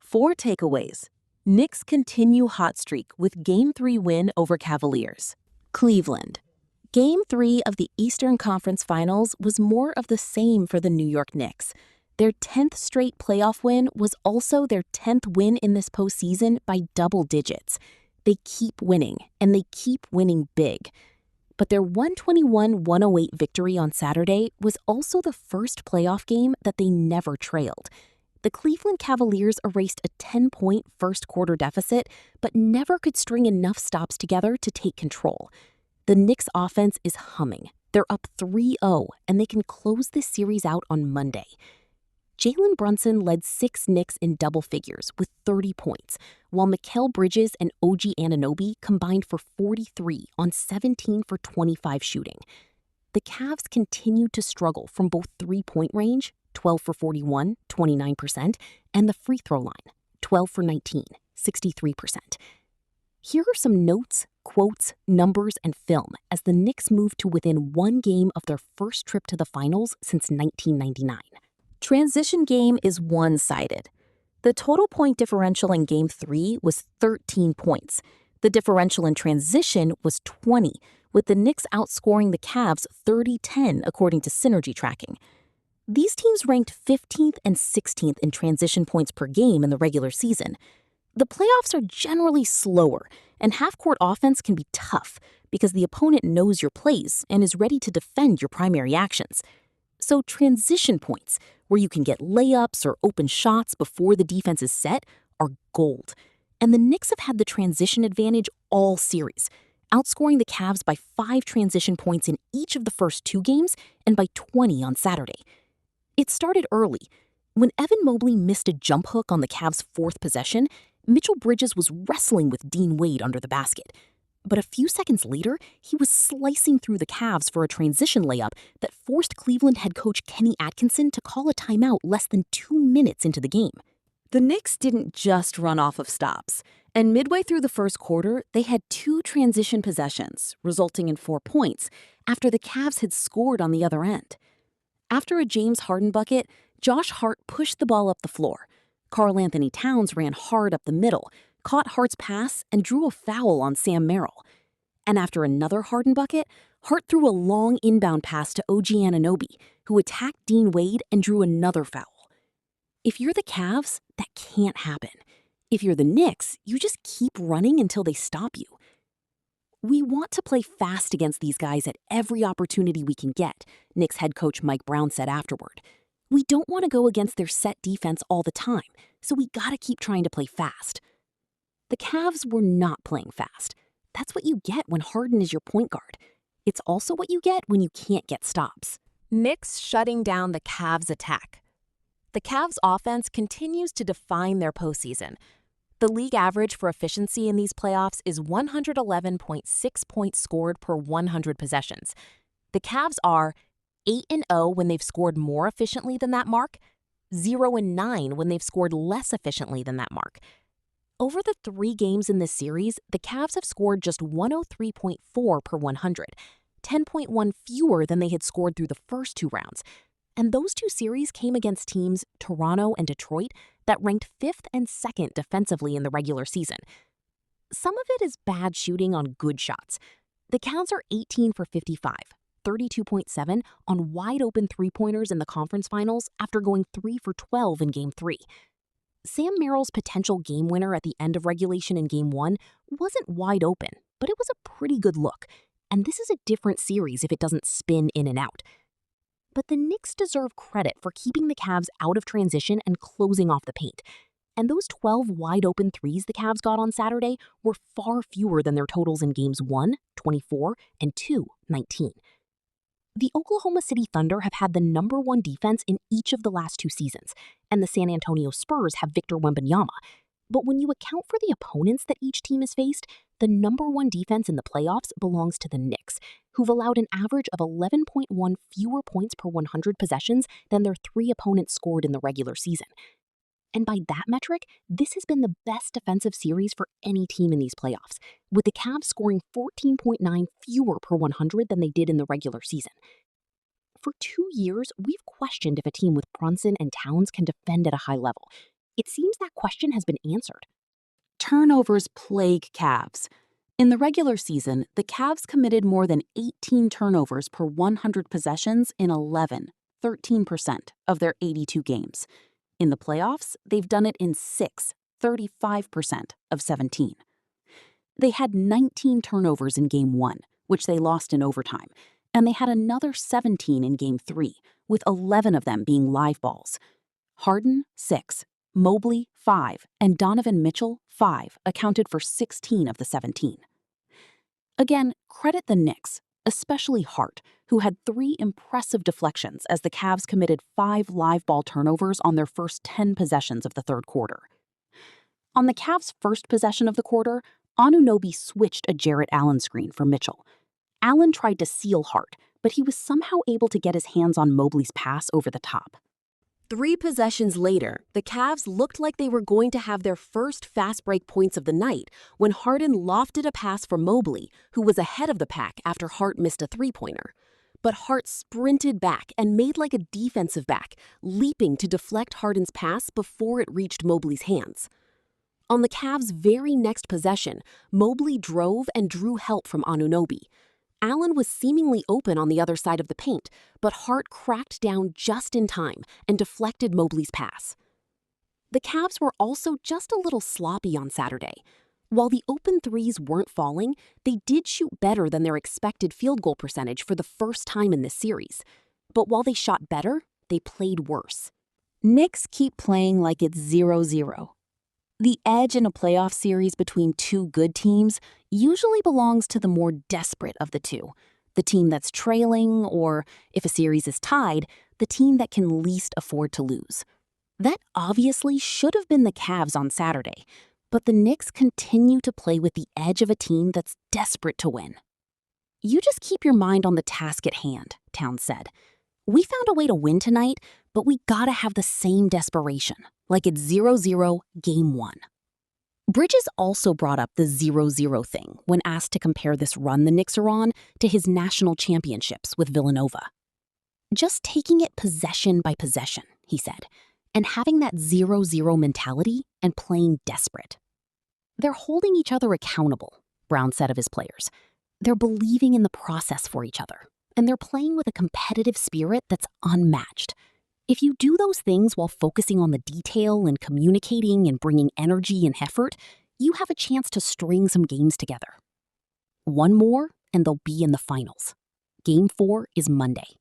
4 takeaways. Knicks continue hot streak with Game 3 win over Cavaliers. Cleveland. Game 3 of the Eastern Conference Finals was more of the same for the New York Knicks. Their 10th straight playoff win was also their 10th win in this postseason by double digits. They keep winning, and they keep winning big. But their 121-108 victory on Saturday was also the first playoff game that they never trailed. The Cleveland Cavaliers erased a 10-point first-quarter deficit, but never could string enough stops together to take control. The Knicks' offense is humming. They're up 3-0, and they can close this series out on Monday. Jalen Brunson led 6 Knicks in double figures with 30 points, while Mikal Bridges and OG Anunoby combined for 43 on 17 for 25 shooting. The Cavs continued to struggle from both three-point range, 12 for 41, 29%, and the free throw line, 12 for 19, 63%. Here are some notes, quotes, numbers, and film as the Knicks move to within one game of their first trip to the finals since 1999. Transition game is one-sided. The total point differential in Game 3 was 13 points. The differential in transition was 20, with the Knicks outscoring the Cavs 30-10 according to synergy tracking. These teams ranked 15th and 16th in transition points per game in the regular season. The playoffs are generally slower, and half-court offense can be tough because the opponent knows your plays and is ready to defend your primary actions. So transition points, where you can get layups or open shots before the defense is set, are gold. And the Knicks have had the transition advantage all series, outscoring the Cavs by 5 transition points in each of the first 2 games and by 20 on Saturday. It started early. When Evan Mobley missed a jump hook on the Cavs' 4th possession, Mitchell Bridges was wrestling with Dean Wade under the basket. But a few seconds later, he was slicing through the Cavs for a transition layup that forced Cleveland head coach Kenny Atkinson to call a timeout less than 2 minutes into the game. The Knicks didn't just run off of stops, and midway through the first quarter, they had 2 transition possessions, resulting in 4 points, after the Cavs had scored on the other end. After a James Harden bucket, Josh Hart pushed the ball up the floor. Karl Anthony Towns ran hard up the middle, caught Hart's pass, and drew a foul on Sam Merrill. And after another Harden bucket, Hart threw a long inbound pass to OG Anunoby, who attacked Dean Wade and drew another foul. If you're the Cavs, that can't happen. If you're the Knicks, you just keep running until they stop you. We want to play fast against these guys at every opportunity we can get, Knicks head coach Mike Brown said afterward. We don't want to go against their set defense all the time, so we gotta keep trying to play fast. The Cavs were not playing fast. That's what you get when Harden is your point guard. It's also what you get when you can't get stops. Knicks shutting down the Cavs' attack. The Cavs' offense continues to define their postseason. The league average for efficiency in these playoffs is 111.6 points scored per 100 possessions. The Cavs are 8-0 when they've scored more efficiently than that mark, 0-9 when they've scored less efficiently than that mark. Over the 3 games in this series, the Cavs have scored just 103.4 per 100, 10.1 fewer than they had scored through the first 2 rounds. And those 2 series came against teams, Toronto and Detroit, that ranked 5th and 2nd defensively in the regular season. Some of it is bad shooting on good shots. The Cavs are 18 for 55, 32.7 on wide-open three-pointers in the conference finals after going 3 for 12 in Game 3. Sam Merrill's potential game winner at the end of regulation in Game 1 wasn't wide open, but it was a pretty good look. And this is a different series if it doesn't spin in and out. But the Knicks deserve credit for keeping the Cavs out of transition and closing off the paint. And those 12 wide-open threes the Cavs got on Saturday were far fewer than their totals in Games 1, 24, and 2, 19. The Oklahoma City Thunder have had the number 1 defense in each of the last 2 seasons, and the San Antonio Spurs have Victor Wembanyama. But when you account for the opponents that each team has faced, the number 1 defense in the playoffs belongs to the Knicks, who've allowed an average of 11.1 fewer points per 100 possessions than their 3 opponents scored in the regular season. And by that metric, this has been the best defensive series for any team in these playoffs, with the Cavs scoring 14.9 fewer per 100 than they did in the regular season. For 2 years, we've questioned if a team with Brunson and Towns can defend at a high level. It seems that question has been answered. Turnovers plague Cavs. In the regular season, the Cavs committed more than 18 turnovers per 100 possessions in 13% of their 82 games. In the playoffs, they've done it in 35% of 17. They had 19 turnovers in Game 1, which they lost in overtime, and they had another 17 in Game 3, with 11 of them being live balls. Harden, 6, Mobley, 5, and Donovan Mitchell, 5, accounted for 16 of the 17. Again, credit the Knicks, especially Hart, who had 3 impressive deflections as the Cavs committed 5 live ball turnovers on their first 10 possessions of the third quarter. On the Cavs' first possession of the quarter, Anunoby switched a Jarrett Allen screen for Mitchell. Allen tried to seal Hart, but he was somehow able to get his hands on Mobley's pass over the top. 3 possessions later, the Cavs looked like they were going to have their first fast break points of the night when Harden lofted a pass for Mobley, who was ahead of the pack after Hart missed a three-pointer. But Hart sprinted back and made like a defensive back, leaping to deflect Harden's pass before it reached Mobley's hands. On the Cavs' very next possession, Mobley drove and drew help from Anunoby. Allen was seemingly open on the other side of the paint, but Hart cracked down just in time and deflected Mobley's pass. The Cavs were also just a little sloppy on Saturday. While the open threes weren't falling, they did shoot better than their expected field goal percentage for the first time in this series. But while they shot better, they played worse. Knicks keep playing like it's 0-0. The edge in a playoff series between two good teams usually belongs to the more desperate of the two, the team that's trailing, or, if a series is tied, the team that can least afford to lose. That obviously should have been the Cavs on Saturday, but the Knicks continue to play with the edge of a team that's desperate to win. "You just keep your mind on the task at hand," Towns said. "We found a way to win tonight, but we gotta have the same desperation, like it's 0-0 Game 1. Bridges also brought up the 0-0 thing when asked to compare this run the Knicks are on to his national championships with Villanova. "Just taking it possession by possession," he said, "and having that 0-0 mentality and playing desperate." "They're holding each other accountable," Brown said of his players. "They're believing in the process for each other, and they're playing with a competitive spirit that's unmatched. If you do those things while focusing on the detail and communicating and bringing energy and effort, you have a chance to string some games together. One more, and they'll be in the finals. Game 4 is Monday."